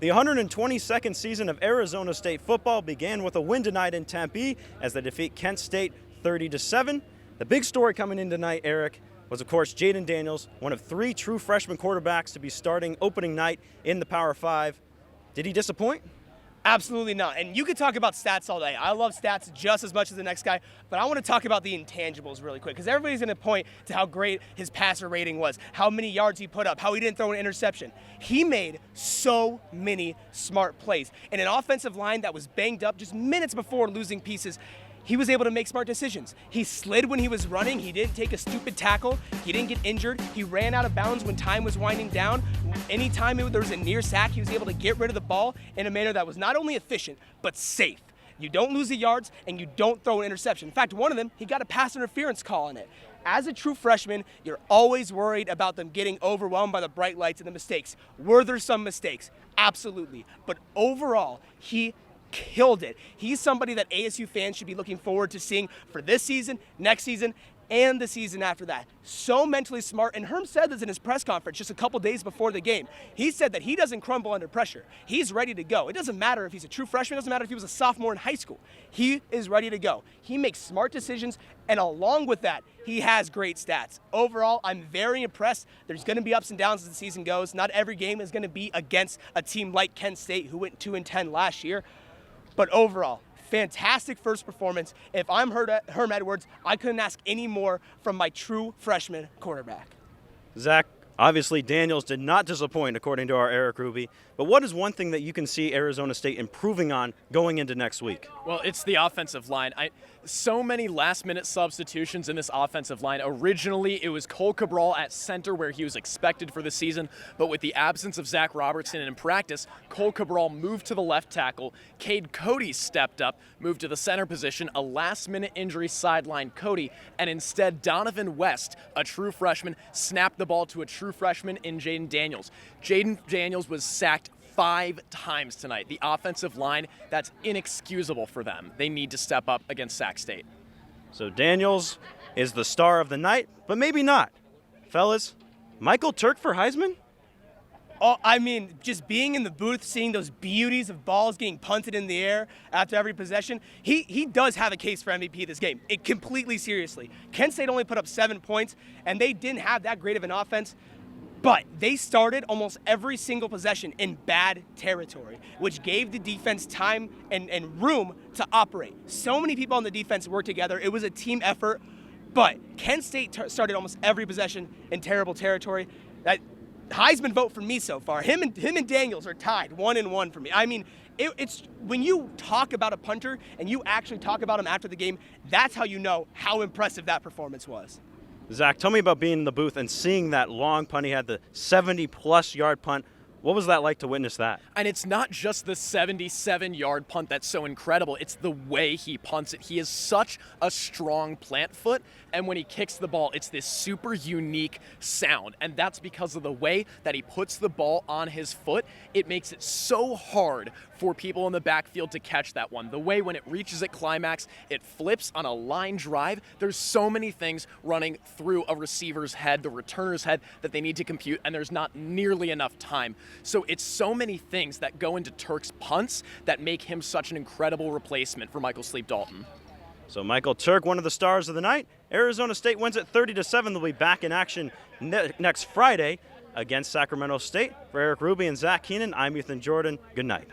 The 122nd season of Arizona State football began with a win tonight in Tempe as they defeat Kent State 30-7. The big story coming in tonight, Eric, was of course Jayden Daniels, one of 3 true freshman quarterbacks to be starting opening night in the Power 5. Did he disappoint? Absolutely not. And you could talk about stats all day. I love stats just as much as the next guy, but I want to talk about the intangibles really quick because everybody's going to point to how great his passer rating was, how many yards he put up, how he didn't throw an interception. He made so many smart plays. And an offensive line that was banged up just minutes before losing pieces, he was able to make smart decisions. He slid when he was running. He didn't take a stupid tackle. He didn't get injured. He ran out of bounds when time was winding down. Anytime there was a near sack, he was able to get rid of the ball in a manner that was not only efficient, but safe. You don't lose the yards, and you don't throw an interception. In fact, one of them, he got a pass interference call on it. As a true freshman, you're always worried about them getting overwhelmed by the bright lights and the mistakes. Were there some mistakes? Absolutely. But overall, he killed it. He's somebody that ASU fans should be looking forward to seeing for this season, next season, and the season after that. So mentally smart, and Herm said this in his press conference just a couple days before the game. He said that he doesn't crumble under pressure. He's ready to go. It doesn't matter if he's a true freshman. It doesn't matter if he was a sophomore in high school. He is ready to go. He makes smart decisions, and along with that, he has great stats. Overall, I'm very impressed. There's going to be ups and downs as the season goes. Not every game is going to be against a team like Kent State, who went 2-10 last year. But overall, fantastic first performance. If I'm Herm Edwards, I couldn't ask any more from my true freshman quarterback. Zach, obviously Daniels did not disappoint according to our Eric Ruby, but what is one thing that you can see Arizona State improving on going into next week? Well, it's the offensive line. So many last-minute substitutions in this offensive line. Originally, it was Cole Cabral at center where he was expected for the season, but with the absence of Zach Robertson in practice, Cole Cabral moved to the left tackle. Cade Cody stepped up, moved to the center position, a last-minute injury sidelined Cody, and instead Donovan West, a true freshman, snapped the ball to a true freshman in Jayden Daniels. Jayden Daniels was sacked 5 times tonight. The offensive line, that's inexcusable for them. They need to step up against Sac State. So Daniels is the star of the night, but maybe not. Fellas, Michael Turk for Heisman? Oh, I mean, just being in the booth, seeing those beauties of balls getting punted in the air after every possession, he does have a case for MVP this game. Completely seriously. Kent State only put up 7 points, and they didn't have that great of an offense. But they started almost every single possession in bad territory, which gave the defense time and room to operate. So many people on the defense worked together. It was a team effort. But Kent State started almost every possession in terrible territory. That Heisman vote for me so far. Him and Daniels are tied 1-1 for me. I mean, it's when you talk about a punter and you actually talk about him after the game, that's how you know how impressive that performance was. Zach, tell me about being in the booth and seeing that long punt. He had the 70-plus yard punt. What was that like to witness that? And it's not just the 77-yard punt that's so incredible. It's the way he punts it. He is such a strong plant foot, and when he kicks the ball, it's this super unique sound. And that's because of the way that he puts the ball on his foot. It makes it so hard for people in the backfield to catch that one. The way when it reaches its climax, it flips on a line drive. There's so many things running through a receiver's head, the returner's head, that they need to compute, and there's not nearly enough time. So it's so many things that go into Turk's punts that make him such an incredible replacement for Michael Sleep Dalton. So Michael Turk, one of the stars of the night. Arizona State wins it 30-7. They'll be back in action next Friday against Sacramento State. For Eric Ruby and Zach Keenan, I'm Ethan Jordan. Good night.